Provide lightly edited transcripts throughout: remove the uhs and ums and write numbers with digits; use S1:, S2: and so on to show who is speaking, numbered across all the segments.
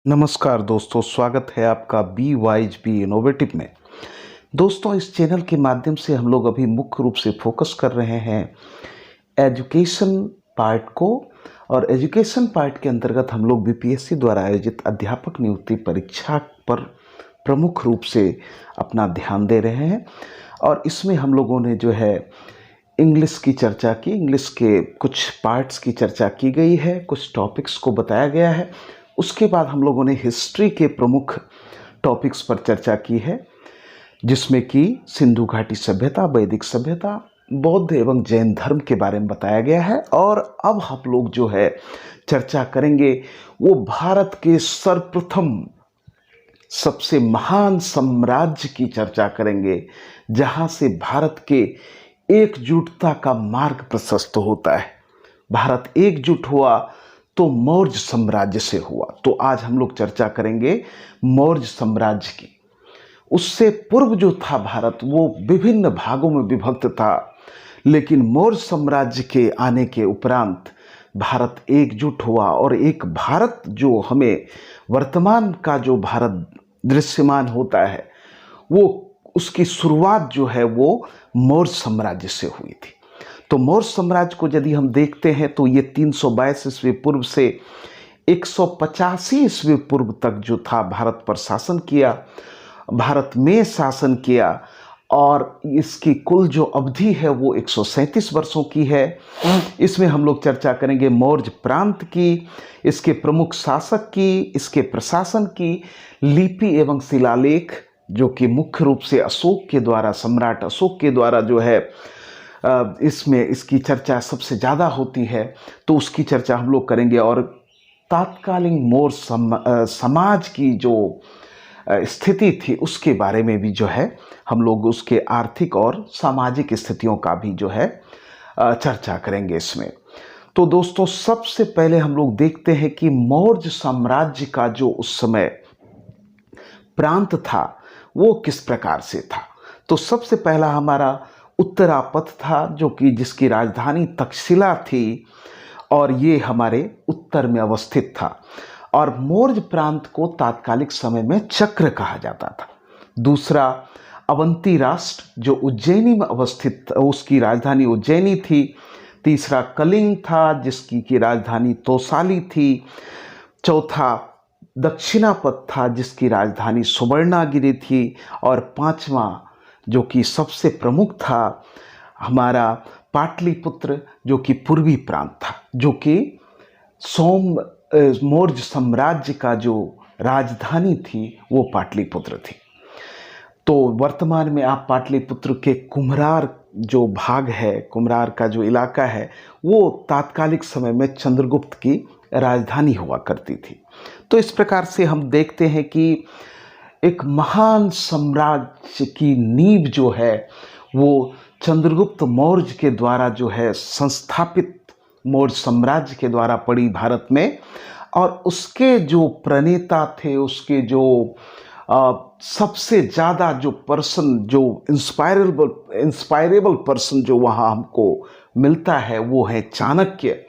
S1: नमस्कार दोस्तों, स्वागत है आपका बी वाइज बी इनोवेटिव में। दोस्तों, इस चैनल के माध्यम से हम लोग अभी मुख्य रूप से फोकस कर रहे हैं एजुकेशन पार्ट को। और एजुकेशन पार्ट के अंतर्गत हम लोग बीपीएससी द्वारा आयोजित अध्यापक नियुक्ति परीक्षा पर प्रमुख रूप से अपना ध्यान दे रहे हैं। और इसमें हम लोगों ने जो है इंग्लिश की चर्चा की, इंग्लिश के कुछ पार्ट्स की चर्चा की गई है, कुछ टॉपिक्स को बताया गया है। उसके बाद हम लोगों ने हिस्ट्री के प्रमुख टॉपिक्स पर चर्चा की है, जिसमें कि सिंधु घाटी सभ्यता, वैदिक सभ्यता, बौद्ध एवं जैन धर्म के बारे में बताया गया है। और अब हम लोग जो है चर्चा करेंगे वो भारत के सर्वप्रथम सबसे महान साम्राज्य की चर्चा करेंगे, जहां से भारत के एकजुटता का मार्ग प्रशस्त होता है। भारत एकजुट हुआ तो मौर्य साम्राज्य से हुआ। तो आज हम लोग चर्चा करेंगे मौर्य साम्राज्य की। उससे पूर्व जो था भारत, वो विभिन्न भागों में विभक्त था, लेकिन मौर्य साम्राज्य के आने के उपरांत भारत एकजुट हुआ और एक भारत जो हमें वर्तमान का जो भारत दृश्यमान होता है, वो उसकी शुरुआत जो है वो मौर्य साम्राज्य से हुई थी। तो मौर्य साम्राज्य को यदि हम देखते हैं तो ये 322 ईस्वी पूर्व से 185 ईस्वी पूर्व तक जो था भारत पर शासन किया, भारत में शासन किया। और इसकी कुल जो अवधि है वो 137 वर्षों की है। इसमें हम लोग चर्चा करेंगे मौर्य प्रांत की, इसके प्रमुख शासक की, इसके प्रशासन की, लिपि एवं शिलालेख, जो कि मुख्य रूप से अशोक के द्वारा, सम्राट अशोक के द्वारा जो है इसमें इसकी चर्चा सबसे ज़्यादा होती है, तो उसकी चर्चा हम लोग करेंगे। और तात्कालीन मौर्य समाज की जो स्थिति थी उसके बारे में भी जो है हम लोग उसके आर्थिक और सामाजिक स्थितियों का भी जो है चर्चा करेंगे इसमें। तो दोस्तों, सबसे पहले हम लोग देखते हैं कि मौर्य साम्राज्य का जो उस समय प्रांत था वो किस प्रकार से था। तो सबसे पहला हमारा उत्तरापथ था, जो कि जिसकी राजधानी तक्षशिला थी, और ये हमारे उत्तर में अवस्थित था। और मौर्य प्रांत को तात्कालिक समय में चक्र कहा जाता था। दूसरा अवंती राष्ट्र जो उज्जैनी में अवस्थित, उसकी राजधानी उज्जैनी थी। तीसरा कलिंग था, जिसकी की राजधानी तोसाली थी। चौथा दक्षिणापथ था, जिसकी राजधानी सुवर्णागिरी थी। और पांचवा जो कि सबसे प्रमुख था, हमारा पाटलिपुत्र, जो कि पूर्वी प्रांत था, जो कि मौर्य साम्राज्य का जो राजधानी थी वो पाटलिपुत्र थी। तो वर्तमान में आप पाटलिपुत्र के कुम्हरार जो भाग है, कुम्हरार का जो इलाका है, वो तात्कालिक समय में चंद्रगुप्त की राजधानी हुआ करती थी। तो इस प्रकार से हम देखते हैं कि एक महान साम्राज्य की नींव जो है वो चंद्रगुप्त मौर्य के द्वारा जो है संस्थापित मौर्य साम्राज्य के द्वारा पड़ी भारत में। और उसके जो प्रणेता थे, उसके जो सबसे ज़्यादा जो पर्सन, जो इंस्पायरेबल पर्सन जो वहाँ हमको मिलता है, वो है चाणक्य।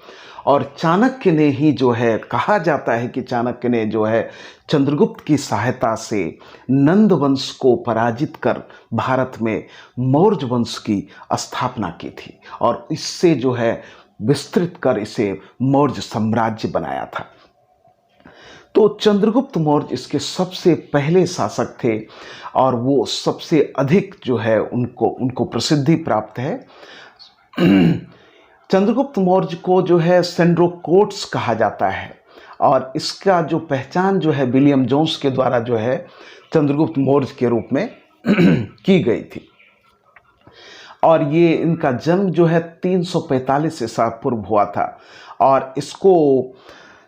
S1: और चाणक्य ने ही जो है, कहा जाता है कि चाणक्य ने जो है चंद्रगुप्त की सहायता से नंद वंश को पराजित कर भारत में मौर्य वंश की स्थापना की थी, और इससे जो है विस्तृत कर इसे मौर्य साम्राज्य बनाया था। तो चंद्रगुप्त मौर्य इसके सबसे पहले शासक थे, और वो सबसे अधिक जो है उनको प्रसिद्धि प्राप्त है। चंद्रगुप्त मौर्य को जो है सेंड्रोकोट्स कहा जाता है, और इसका जो पहचान जो है विलियम जोन्स के द्वारा जो है चंद्रगुप्त मौर्य के रूप में की गई थी। और ये इनका जन्म जो है 345 ईसा पूर्व हुआ था। और इसको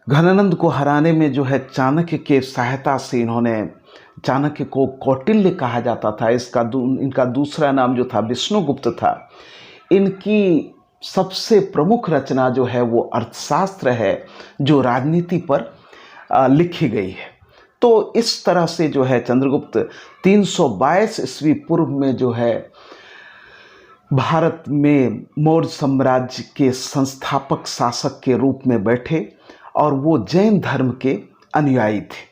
S1: घनानंद को हराने में जो है चाणक्य के सहायता से इन्होंने, चाणक्य को कौटिल्य कहा जाता था, इनका दूसरा नाम जो था विष्णुगुप्त था। इनकी सबसे प्रमुख रचना जो है वो अर्थशास्त्र है, जो राजनीति पर लिखी गई है। तो इस तरह से जो है चंद्रगुप्त 322 ईस्वी पूर्व में जो है भारत में मौर्य साम्राज्य के संस्थापक शासक के रूप में बैठे, और वो जैन धर्म के अनुयायी थे।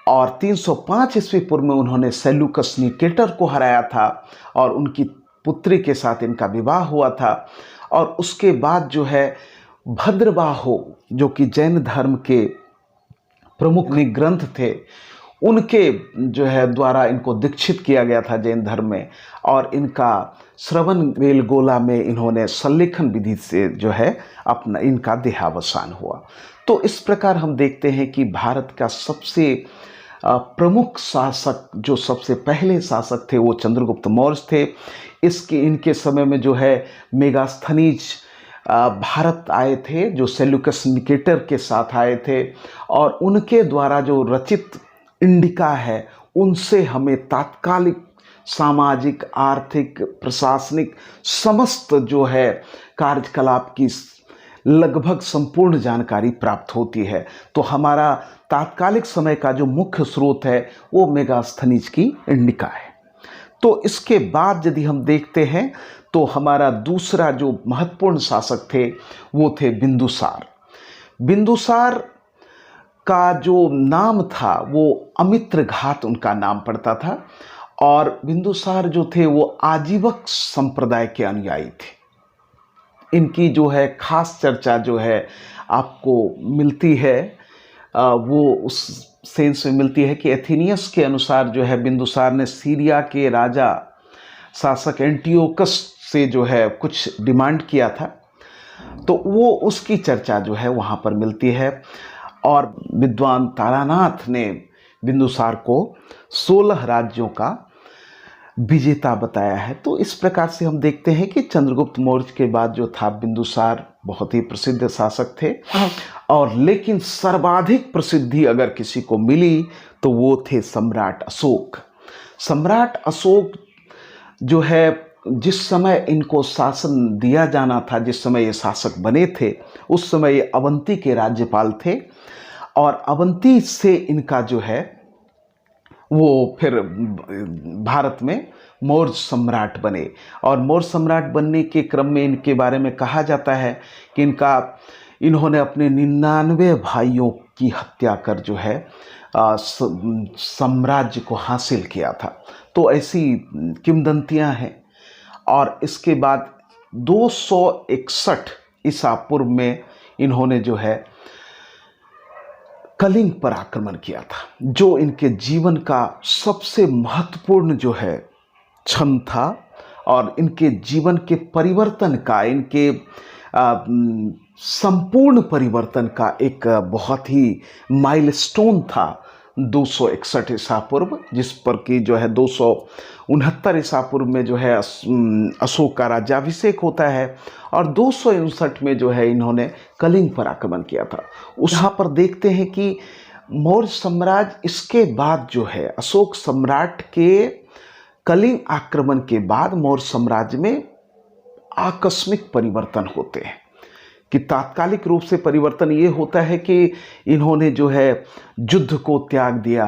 S1: और 305 ईस्वी पूर्व में उन्होंने सेल्यूकस निकेटर को हराया था और उनकी पुत्री के साथ इनका विवाह हुआ था। और उसके बाद जो है भद्रबाहो, जो कि जैन धर्म के प्रमुख ग्रंथ थे, उनके जो है द्वारा इनको दीक्षित किया गया था जैन धर्म में, और इनका श्रवण बेलगोला में इन्होंने संलेखन विधि से जो है अपना इनका देहावसान हुआ। तो इस प्रकार हम देखते हैं कि भारत का सबसे प्रमुख शासक, जो सबसे पहले शासक थे, वो चंद्रगुप्त मौर्य थे। इनके समय में जो है मेगास्थनीज भारत आए थे, जो सेल्यूकस निकेटर के साथ आए थे, और उनके द्वारा जो रचित इंडिका है, उनसे हमें तात्कालिक सामाजिक, आर्थिक, प्रशासनिक समस्त जो है कार्यकलाप की लगभग संपूर्ण जानकारी प्राप्त होती है। तो हमारा तात्कालिक समय का जो मुख्य स्रोत है वो मेगास्थनीज की इंडिका है। तो इसके बाद यदि हम देखते हैं तो हमारा दूसरा जो महत्वपूर्ण शासक थे वो थे बिंदुसार। बिंदुसार का जो नाम था वो अमित्रघात उनका नाम पड़ता था, और बिंदुसार जो थे वो आजीवक संप्रदाय के अनुयायी थे। इनकी जो है खास चर्चा जो है आपको मिलती है, वो उस सेंस में मिलती है कि एथेनियस के अनुसार जो है बिंदुसार ने सीरिया के राजा शासक एंटियोकस से जो है कुछ डिमांड किया था, तो वो उसकी चर्चा जो है वहाँ पर मिलती है। और विद्वान तारानाथ ने बिंदुसार को 16 राज्यों का विजेता बताया है। तो इस प्रकार से हम देखते हैं कि चंद्रगुप्त मौर्य के बाद जो था बिंदुसार बहुत ही प्रसिद्ध शासक थे, और लेकिन सर्वाधिक प्रसिद्धि अगर किसी को मिली तो वो थे सम्राट अशोक। सम्राट अशोक जो है, जिस समय इनको शासन दिया जाना था, जिस समय ये शासक बने थे, उस समय ये अवंती के राज्यपाल थे, और अवंती से इनका जो है वो फिर भारत में मौर्य सम्राट बने। और मौर्य सम्राट बनने के क्रम में इनके बारे में कहा जाता है कि इन्होंने अपने 99 भाइयों की हत्या कर जो है साम्राज्य को हासिल किया था। तो ऐसी किंवदंतियां हैं। और इसके बाद 261 ईसा पूर्व में इन्होंने जो है कलिंग पर आक्रमण किया था, जो इनके जीवन का सबसे महत्वपूर्ण जो है क्षण था, और इनके जीवन के परिवर्तन का, इनके संपूर्ण परिवर्तन का एक बहुत ही माइलस्टोन था 261 ईसा पूर्व, जिस पर कि जो है 269 ईसा पूर्व में जो है अशोक का राज्याभिषेक होता है, और 259 में जो है इन्होंने कलिंग पर आक्रमण किया था। यहाँ पर देखते हैं कि मौर्य साम्राज्य इसके बाद जो है अशोक सम्राट के कलिंग आक्रमण के बाद मौर्य साम्राज्य में आकस्मिक परिवर्तन होते हैं। कि तात्कालिक रूप से परिवर्तन ये होता है कि इन्होंने जो है युद्ध को त्याग दिया,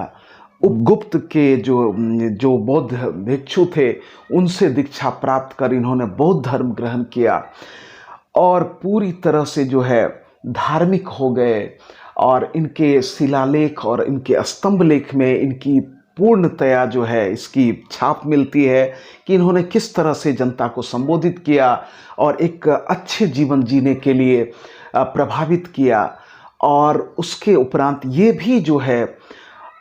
S1: उपगुप्त के जो बौद्ध भिक्षु थे उनसे दीक्षा प्राप्त कर इन्होंने बौद्ध धर्म ग्रहण किया, और पूरी तरह से जो है धार्मिक हो गए। और इनके शिलालेख और इनके स्तंभ लेख में इनकी पूर्णतया जो है इसकी छाप मिलती है कि इन्होंने किस तरह से जनता को संबोधित किया और एक अच्छे जीवन जीने के लिए प्रभावित किया, और उसके उपरांत ये भी जो है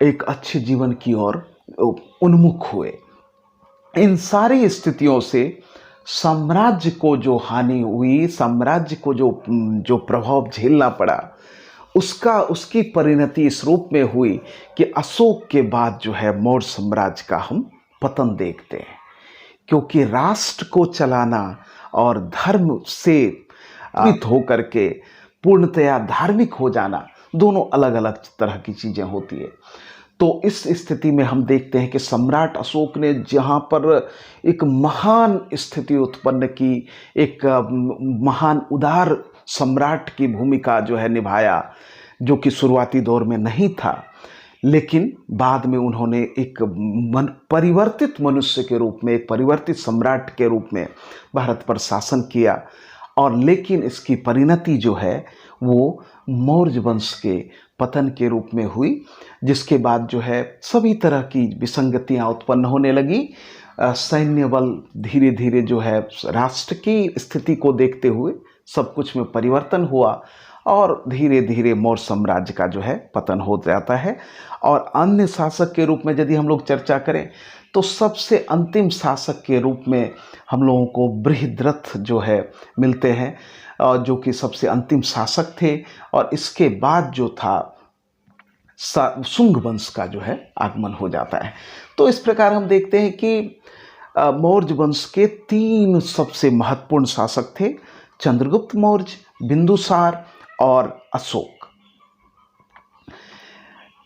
S1: एक अच्छे जीवन की ओर उन्मुख हुए। इन सारी स्थितियों से साम्राज्य को जो हानि हुई, साम्राज्य को जो प्रभाव झेलना पड़ा, उसकी परिणति इस रूप में हुई कि अशोक के बाद जो है मौर्य साम्राज्य का हम पतन देखते हैं। क्योंकि राष्ट्र को चलाना और धर्म से प्रेरित होकर के पूर्णतया धार्मिक हो जाना, दोनों अलग अलग तरह की चीज़ें होती है। तो इस स्थिति में हम देखते हैं कि सम्राट अशोक ने जहाँ पर एक महान स्थिति उत्पन्न की, एक महान उदार सम्राट की भूमिका जो है निभाया, जो कि शुरुआती दौर में नहीं था, लेकिन बाद में उन्होंने एक परिवर्तित मनुष्य के रूप में, एक परिवर्तित सम्राट के रूप में भारत पर शासन किया। और लेकिन इसकी परिणति जो है वो मौर्य वंश के पतन के रूप में हुई, जिसके बाद जो है सभी तरह की विसंगतियां उत्पन्न होने लगी। सैन्य बल धीरे धीरे जो है राष्ट्र की स्थिति को देखते हुए सब कुछ में परिवर्तन हुआ और धीरे धीरे मौर्य साम्राज्य का जो है पतन हो जाता है। और अन्य शासक के रूप में यदि हम लोग चर्चा करें तो सबसे अंतिम शासक के रूप में हम लोगों को बृहद्रथ जो है मिलते हैं, जो कि सबसे अंतिम शासक थे। और इसके बाद जो था शुंग वंश का जो है आगमन हो जाता है। तो इस प्रकार हम देखते हैं कि मौर्य वंश के 3 सबसे महत्वपूर्ण शासक थे, चंद्रगुप्त मौर्य, बिंदुसार और अशोक।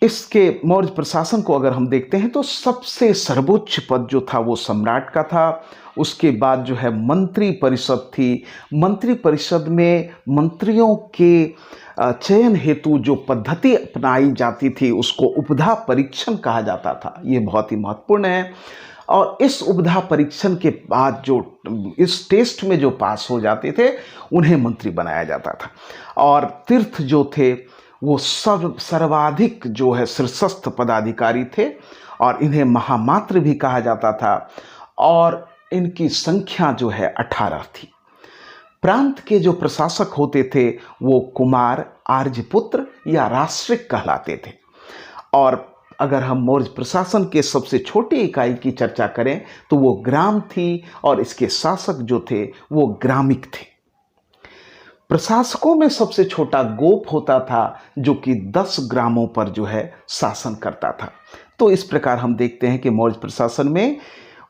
S1: इसके मौर्य प्रशासन को अगर हम देखते हैं तो सबसे सर्वोच्च पद जो था वो सम्राट का था। उसके बाद जो है मंत्री परिषद थी। मंत्री परिषद में मंत्रियों के चयन हेतु जो पद्धति अपनाई जाती थी उसको उपधा परीक्षण कहा जाता था। ये बहुत ही महत्वपूर्ण है। और इस उपधा परीक्षण के बाद जो इस टेस्ट में जो पास हो जाते थे उन्हें मंत्री बनाया जाता था। और तीर्थ जो थे वो सर्वाधिक जो है शीर्षस्थ पदाधिकारी थे और इन्हें महामात्र भी कहा जाता था। और इनकी संख्या जो है 18 थी। प्रांत के जो प्रशासक होते थे वो कुमार, आर्यपुत्र या राष्ट्रिक कहलाते थे। और अगर हम मौर्य प्रशासन के सबसे छोटी इकाई की चर्चा करें तो वो ग्राम थी और इसके शासक जो थे वो ग्रामिक थे। प्रशासकों में सबसे छोटा गोप होता था जो कि 10 ग्रामों पर जो है शासन करता था। तो इस प्रकार हम देखते हैं कि मौर्य प्रशासन में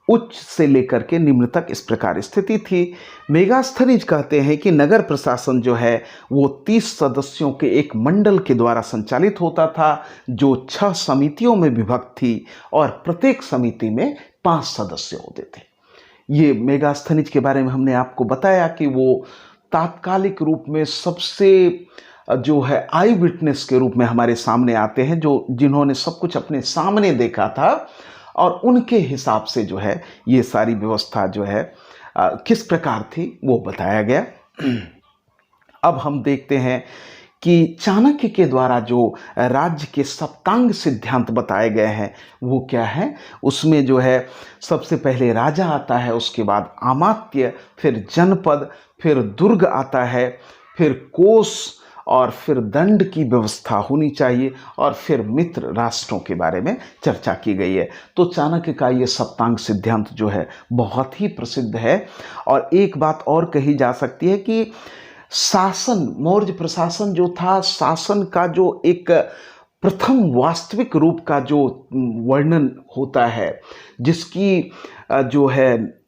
S1: उच्च से लेकर के निम्न तक इस प्रकार स्थिति थी। मेगास्थनीज कहते हैं कि नगर प्रशासन जो है वो 30 सदस्यों के एक मंडल के द्वारा संचालित होता था जो 6 समितियों में विभक्त थी और प्रत्येक समिति में 5 सदस्य होते थे। ये मेगास्थनीज के बारे में हमने आपको बताया कि वो तात्कालिक रूप में सबसे जो है आई विटनेस के रूप में हमारे सामने आते हैं, जो जिन्होंने सब कुछ अपने सामने देखा था और उनके हिसाब से जो है ये सारी व्यवस्था जो है किस प्रकार थी वो बताया गया। अब हम देखते हैं कि चाणक्य के द्वारा जो राज्य के सप्तांग सिद्धांत बताए गए हैं वो क्या है। उसमें जो है सबसे पहले राजा आता है, उसके बाद अमात्य, फिर जनपद, फिर दुर्ग आता है, फिर कोष और फिर दंड की व्यवस्था होनी चाहिए और फिर मित्र राष्ट्रों के बारे में चर्चा की गई है। तो चाणक्य का ये सप्तांग सिद्धांत जो है बहुत ही प्रसिद्ध है। और एक बात और कही जा सकती है कि शासन, मौर्य प्रशासन जो था, शासन का जो एक प्रथम वास्तविक रूप का जो वर्णन होता है, जिसकी जो है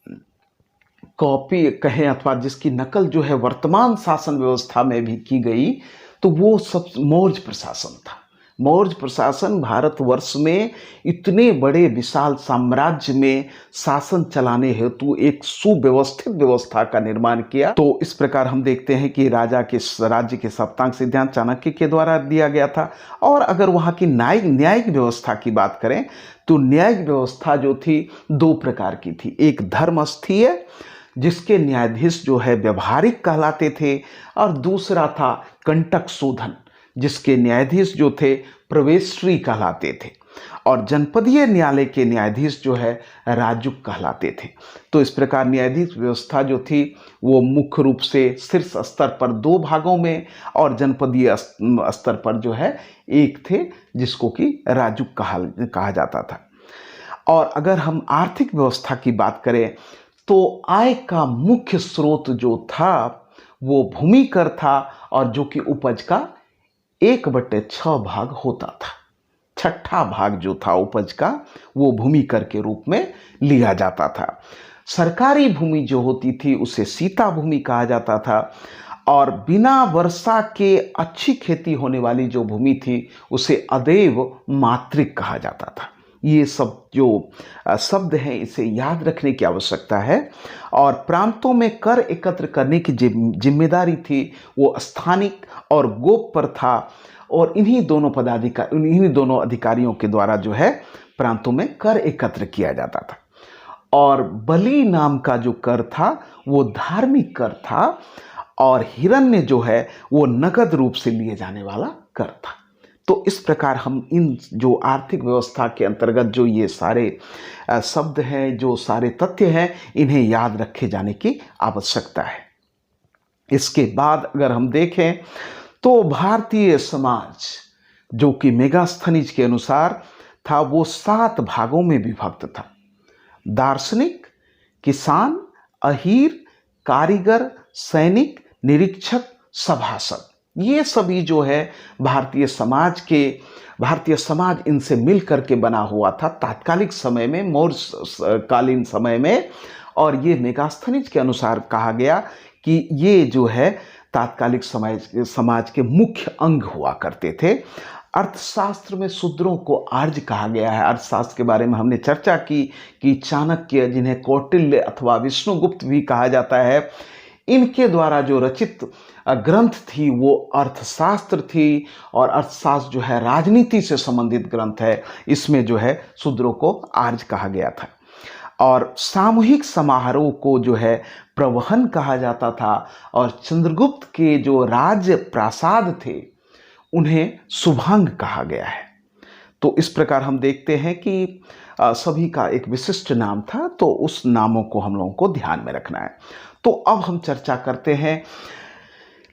S1: कॉपी कहें अथवा जिसकी नकल जो है वर्तमान शासन व्यवस्था में भी की गई, तो वो सब मौर्य प्रशासन था। मौर्य प्रशासन भारतवर्ष में इतने बड़े विशाल साम्राज्य में शासन चलाने हेतु एक सुव्यवस्थित व्यवस्था का निर्माण किया। तो इस प्रकार हम देखते हैं कि राज्य के सप्तांग सिद्धांत चाणक्य के द्वारा दिया गया था। और अगर वहाँ की न्यायिक व्यवस्था की बात करें तो न्यायिक व्यवस्था जो थी 2 प्रकार की थी। एक धर्मस्थीय जिसके न्यायाधीश जो है व्यवहारिक कहलाते थे, और दूसरा था कंटक शोधन जिसके न्यायाधीश जो थे प्रवेश्री कहलाते थे, और जनपदीय न्यायालय के न्यायाधीश जो है राजुक कहलाते थे। तो इस प्रकार न्यायाधीश व्यवस्था जो थी वो मुख्य रूप से शीर्ष स्तर पर 2 भागों में और जनपदीय स्तर पर जो है एक थे जिसको कि राजुक कहा जाता था। और अगर हम आर्थिक व्यवस्था की बात करें तो आय का मुख्य स्रोत जो था वो भूमि कर था, और जो कि उपज का 1/6 भाग होता था। 6ठा भाग जो था उपज का वो भूमि कर के रूप में लिया जाता था। सरकारी भूमि जो होती थी उसे सीता भूमि कहा जाता था, और बिना वर्षा के अच्छी खेती होने वाली जो भूमि थी उसे अदेव मातृक कहा जाता था। ये सब जो शब्द हैं इसे याद रखने की आवश्यकता है। और प्रांतों में कर एकत्र करने की जिम्मेदारी थी वो स्थानिक और गोप पर था, और इन्हीं दोनों अधिकारियों के द्वारा जो है प्रांतों में कर एकत्र किया जाता था। और बलि नाम का जो कर था वो धार्मिक कर था, और हिरण्य जो है वो नगद रूप से लिए जाने वाला कर था। तो इस प्रकार हम इन जो आर्थिक व्यवस्था के अंतर्गत जो ये सारे शब्द हैं, जो सारे तथ्य हैं, इन्हें याद रखे जाने की आवश्यकता है। इसके बाद अगर हम देखें तो भारतीय समाज जो कि मेगास्थनीज के अनुसार था, वो 7 भागों में विभक्त था। दार्शनिक, किसान, अहीर, कारीगर, सैनिक, निरीक्षक, सभासद, ये सभी जो है भारतीय समाज इनसे मिलकर के बना हुआ था तात्कालिक समय में, मौर्य कालीन समय में। और ये मेगास्थनीज के अनुसार कहा गया कि ये जो है तात्कालिक समाज के मुख्य अंग हुआ करते थे। अर्थशास्त्र में शूद्रों को आर्य कहा गया है। अर्थशास्त्र के बारे में हमने चर्चा की कि चाणक्य, जिन्हें कौटिल्य अथवा विष्णुगुप्त भी कहा जाता है, इनके द्वारा जो रचित ग्रंथ थी वो अर्थशास्त्र थी। और अर्थशास्त्र जो है राजनीति से संबंधित ग्रंथ है। इसमें जो है शूद्रों को आर्य कहा गया था। और सामूहिक समारोह को जो है प्रवहन कहा जाता था। और चंद्रगुप्त के जो राज प्रासाद थे उन्हें शुभांग कहा गया है। तो इस प्रकार हम देखते हैं कि सभी का एक विशिष्ट नाम था, तो उस नामों को हम लोगों को ध्यान में रखना है। तो अब हम चर्चा करते हैं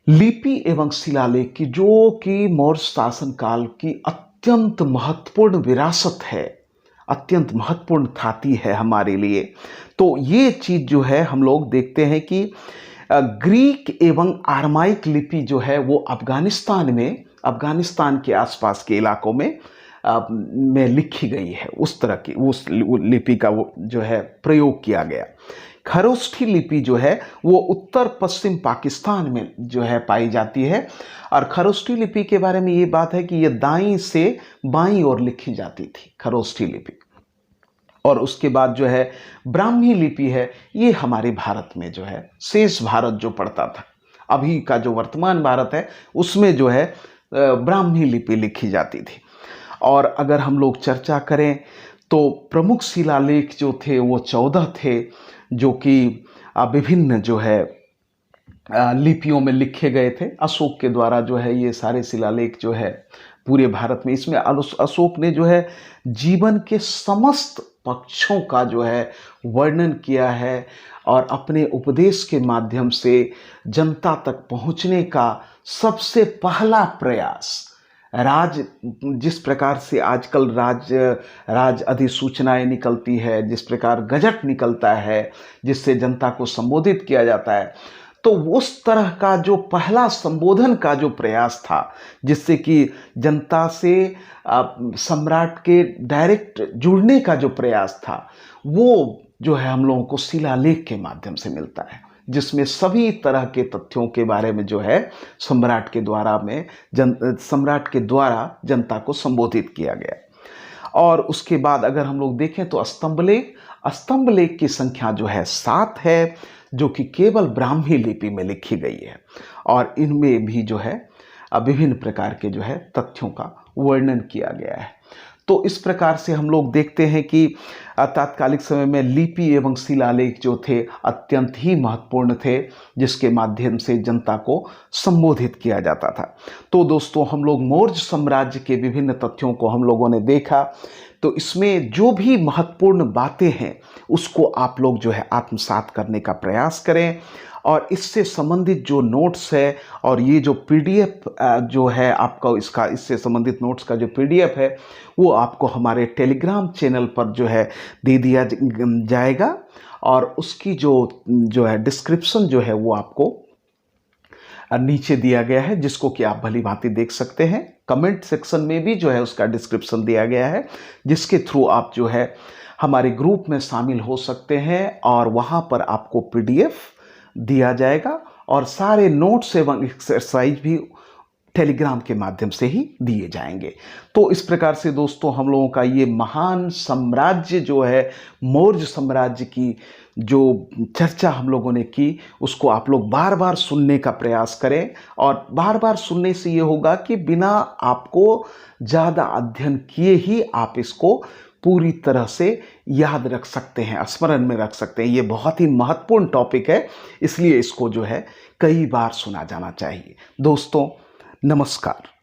S1: लिपि एवं शिलालेख की, जो कि मौर्य शासन काल की अत्यंत महत्वपूर्ण विरासत है, अत्यंत महत्वपूर्ण ख्याति है हमारे लिए। तो ये चीज़ जो है हम लोग देखते हैं कि ग्रीक एवं आरमाइक लिपि जो है वो अफगानिस्तान के आसपास के इलाकों में लिखी गई है। उस तरह की उस लिपि का वो जो है प्रयोग किया गया। खरोष्ठी लिपि जो है वो उत्तर पश्चिम पाकिस्तान में जो है पाई जाती है। और खरोष्ठी लिपि के बारे में ये बात है कि ये दाईं से बाईं ओर लिखी जाती थी, खरोष्ठी लिपि। और उसके बाद जो है ब्राह्मी लिपि है, ये हमारे भारत में जो है शेष भारत जो पड़ता था, अभी का जो वर्तमान भारत है उसमें जो है ब्राह्मी लिपि लिखी जाती थी। और अगर हम लोग चर्चा करें तो प्रमुख शिलालेख जो थे वो 14 थे, जो कि विभिन्न जो है लिपियों में लिखे गए थे। अशोक के द्वारा जो है ये सारे शिलालेख जो है पूरे भारत में, इसमें अशोक ने जो है जीवन के समस्त पक्षों का जो है वर्णन किया है। और अपने उपदेश के माध्यम से जनता तक पहुंचने का सबसे पहला प्रयास, जिस प्रकार से आजकल राज अधिसूचनाएं निकलती है, जिस प्रकार गजट निकलता है जिससे जनता को संबोधित किया जाता है, तो उस तरह का जो पहला संबोधन का जो प्रयास था, जिससे कि जनता से सम्राट के डायरेक्ट जुड़ने का जो प्रयास था, वो जो है हम लोगों को शिलालेख के माध्यम से मिलता है, जिसमें सभी तरह के तथ्यों के बारे में जो है सम्राट के द्वारा जनता को संबोधित किया गया। और उसके बाद अगर हम लोग देखें तो स्तंभ लेख की संख्या जो है 7 है, जो कि केवल ब्राह्मी लिपि में लिखी गई है। और इनमें भी जो है विभिन्न प्रकार के जो है तथ्यों का वर्णन किया गया है। तो इस प्रकार से हम लोग देखते हैं कि तात्कालिक समय में लिपि एवं शिलालेख जो थे अत्यंत ही महत्वपूर्ण थे, जिसके माध्यम से जनता को संबोधित किया जाता था। तो दोस्तों, हम लोग मौर्य साम्राज्य के विभिन्न तथ्यों को हम लोगों ने देखा। तो इसमें जो भी महत्वपूर्ण बातें हैं उसको आप लोग जो है आत्मसात करने का प्रयास करें। और इससे संबंधित जो नोट्स है और ये जो पीडीएफ जो है आपका इससे संबंधित नोट्स का जो पीडीएफ है वो आपको हमारे टेलीग्राम चैनल पर जो है दे दिया जाएगा। और उसकी जो है डिस्क्रिप्शन जो है वो आपको नीचे दिया गया है, जिसको कि आप भली भांति देख सकते हैं। कमेंट सेक्शन में भी जो है उसका डिस्क्रिप्शन दिया गया है, जिसके थ्रू आप जो है हमारे ग्रुप में शामिल हो सकते हैं। और वहाँ पर आपको पीडीएफ दिया जाएगा और सारे नोट्स एवं एक्सरसाइज भी टेलीग्राम के माध्यम से ही दिए जाएंगे। तो इस प्रकार से दोस्तों, हम लोगों का ये महान साम्राज्य जो है मौर्य साम्राज्य की जो चर्चा हम लोगों ने की, उसको आप लोग बार बार सुनने का प्रयास करें। और बार बार सुनने से ये होगा कि बिना आपको ज़्यादा अध्ययन किए ही आप इसको पूरी तरह से याद रख सकते हैं, स्मरण में रख सकते हैं। ये बहुत ही महत्वपूर्ण टॉपिक है, इसलिए इसको जो है कई बार सुना जाना चाहिए। दोस्तों, नमस्कार।